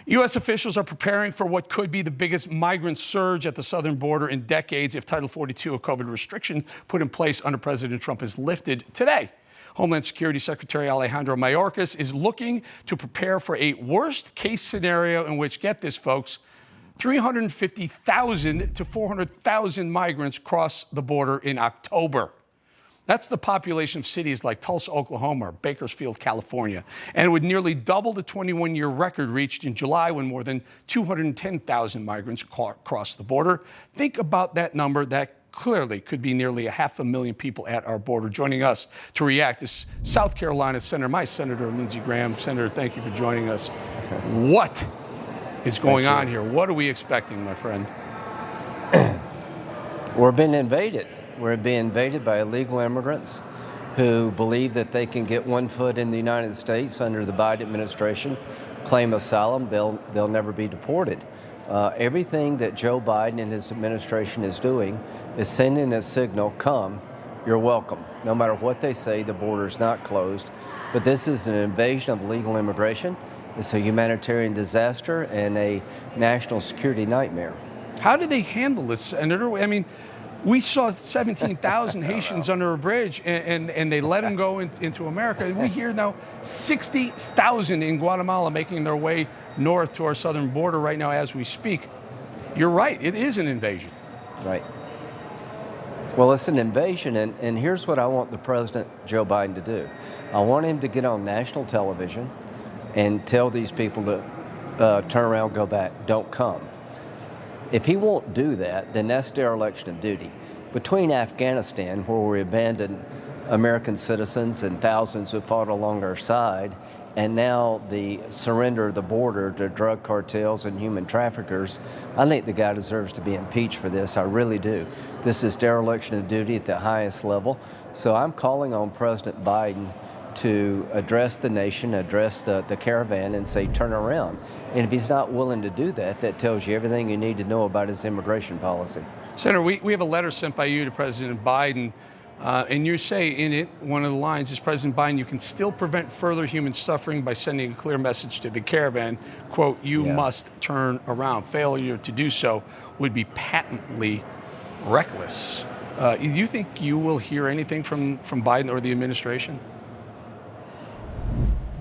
U.S. officials are preparing for what could be the biggest migrant surge at the southern border in decades if Title 42, a COVID restriction put in place under President Trump, is lifted today. Homeland Security Secretary Alejandro Mayorkas is looking to prepare for a worst-case scenario in which, get this, folks, 350,000 to 400,000 migrants cross the border in October. That's the population of cities like Tulsa, Oklahoma, or Bakersfield, California. And it would nearly double the 21-year record reached in July when more than 210,000 migrants crossed the border. Think about that number. That clearly could be nearly 500,000 people at our border. Joining us to react is South Carolina Senator, my Senator Lindsey Graham. Senator, thank you for joining us. What is going on here? What are we expecting, my friend? We're being invaded. We're being invaded by illegal immigrants who believe that they can get one foot in the United States under the Biden administration, claim asylum, they'll never be deported. Everything that Joe Biden and his administration is doing is sending a signal, come, you're welcome. No matter what they say, the border's not closed. But this is an invasion of legal immigration. It's a humanitarian disaster and a national security nightmare. How do they handle this, Senator? I mean, we saw 17,000 Haitians under a bridge, and they let them go into America. And we hear now 60,000 in Guatemala making their way north to our southern border right now as we speak. You're right, it is an invasion. Right. Well, it's an invasion, and here's what I want the President, Joe Biden, to do. I want him to get on national television and tell these people to turn around, go back, don't come. If he won't do that, then that's dereliction of duty. Between Afghanistan, where we abandoned American citizens and thousands who fought along our side, and now the surrender of the border to drug cartels and human traffickers, I think the guy deserves to be impeached for this. I really do. This is dereliction of duty at the highest level. So I'm calling on President Biden to address the nation, address the caravan, and say, turn around. And if he's not willing to do that, that tells you everything you need to know about his immigration policy. Senator, we have a letter sent by you to President Biden, and you say in it, one of the lines is, President Biden, you can still prevent further human suffering by sending a clear message to the caravan, quote, you must turn around. Failure to do so would be patently reckless. Do you think you will hear anything from Biden or the administration?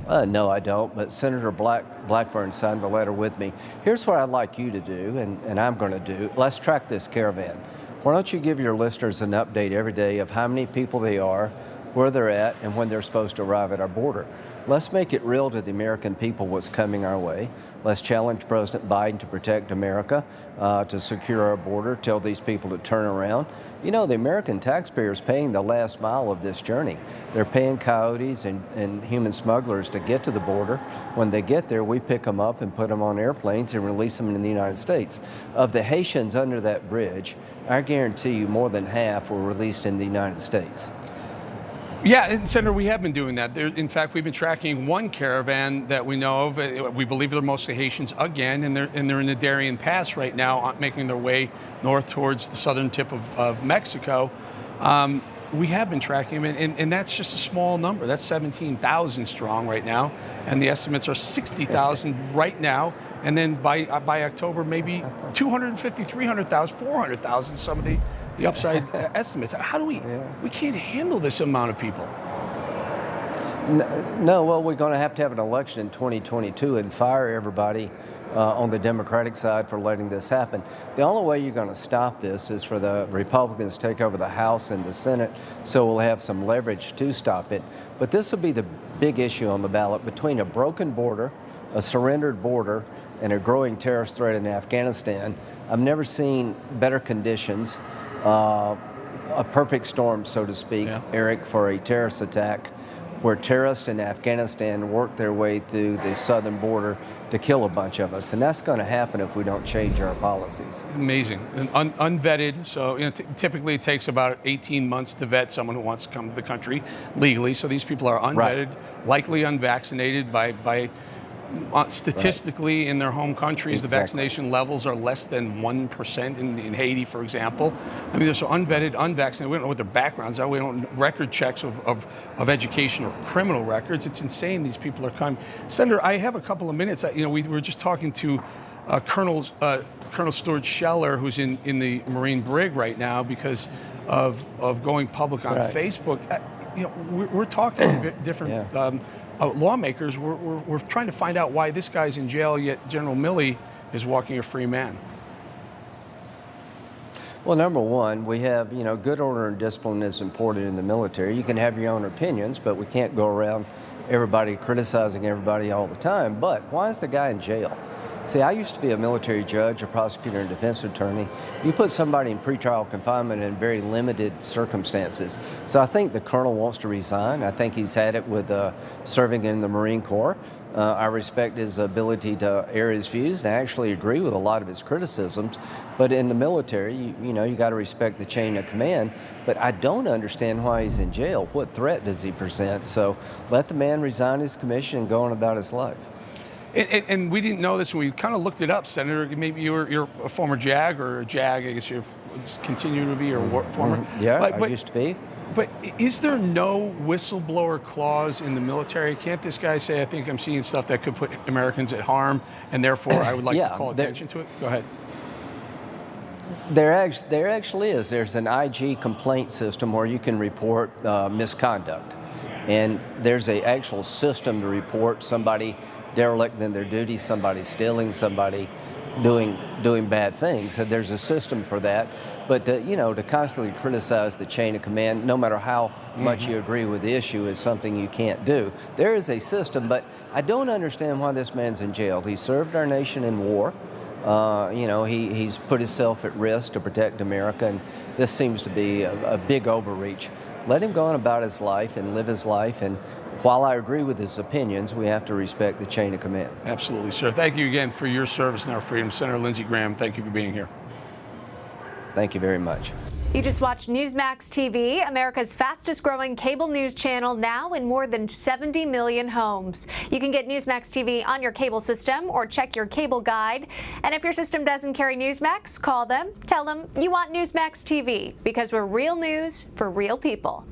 No, I don't, but Senator Blackburn signed the letter with me. Here's what I'd like you to do, and I'm going to do. Let's track this caravan. Why don't you give your listeners an update every day of how many people they are, where they're at, and when they're supposed to arrive at our border. Let's make it real to the American people what's coming our way. Let's challenge President Biden to protect America, to secure our border, tell these people to turn around. You know, the American taxpayer is paying the last mile of this journey. They're paying coyotes and human smugglers to get to the border. When they get there, we pick them up and put them on airplanes and release them in the United States. Of the Haitians under that bridge, I guarantee you more than half were released in the United States. Yeah, and Senator, we have been doing that. In fact, we've been tracking one caravan that we know of. We believe they're mostly Haitians again, and they're in the Darien Pass right now, making their way north towards the southern tip of Mexico. We have been tracking them, and that's just a small number. That's 17,000 strong right now, and the estimates are 60,000 right now. And then by October, maybe 250, 300,000, 400,000, some of the upside estimates. How do we can't handle this amount of people? No, well, we're going to have an election in 2022 and fire everybody on the Democratic side for letting this happen. The only way you're going to stop this is for the Republicans to take over the House and the Senate, so we'll have some leverage to stop it. But this will be the big issue on the ballot between a broken border, a surrendered border, and a growing terrorist threat in Afghanistan. I've never seen better conditions, a perfect storm, so to speak, Eric, for a terrorist attack, where terrorists in Afghanistan work their way through the southern border to kill a bunch of us. And that's going to happen if we don't change our policies. Amazing. And unvetted. So typically it takes about 18 months to vet someone who wants to come to the country legally. So these people are unvetted, likely unvaccinated by statistically in their home countries, the Exactly. vaccination levels are less than 1% in Haiti, for example. I mean, they're so unvetted, unvaccinated. We don't know what their backgrounds are. We don't record checks of education or criminal records. It's insane. These people are coming. Senator, I have a couple of minutes. We were just talking to Colonel Stuart Scheller, who's in the Marine Brig right now because of going public on Facebook. We're talking different lawmakers. We're trying to find out why this guy's in jail, yet General Milley is walking a free man. Well, number one, we have, good order and discipline is important in the military. You can have your own opinions, but we can't go around everybody criticizing everybody all the time. But why is the guy in jail? See, I used to be a military judge, a prosecutor, and defense attorney. You put somebody in pretrial confinement in very limited circumstances. So I think the colonel wants to resign. I think he's had it with serving in the Marine Corps. I respect his ability to air his views, and I actually agree with a lot of his criticisms. But in the military, you got to respect the chain of command. But I don't understand why he's in jail. What threat does he present? So let the man resign his commission and go on about his life. And we didn't know this when we kind of looked it up, Senator. Maybe you're a former JAG or a JAG, I guess you continue to be, or former. Yeah, I used to be. But is there no whistleblower clause in the military? Can't this guy say, I think I'm seeing stuff that could put Americans at harm, and therefore I would like to call attention to it? Go ahead. There actually is. There's an IG complaint system where you can report misconduct. And there's an actual system to report somebody derelict in their duty, somebody stealing, somebody doing bad things. And there's a system for that. But to constantly criticize the chain of command, no matter how much you agree with the issue, is something you can't do. There is a system, but I don't understand why this man's in jail. He served our nation in war. He's put himself at risk to protect America, and this seems to be a big overreach. Let him go on about his life and live his life, and while I agree with his opinions, we have to respect the chain of command. Absolutely, sir. Thank you again for your service and our freedom. Senator Lindsey Graham, thank you for being here. Thank you very much. You just watched Newsmax TV, America's fastest growing cable news channel, now in more than 70 million homes. You can get Newsmax TV on your cable system or check your cable guide. And if your system doesn't carry Newsmax, call them, tell them you want Newsmax TV, because we're real news for real people.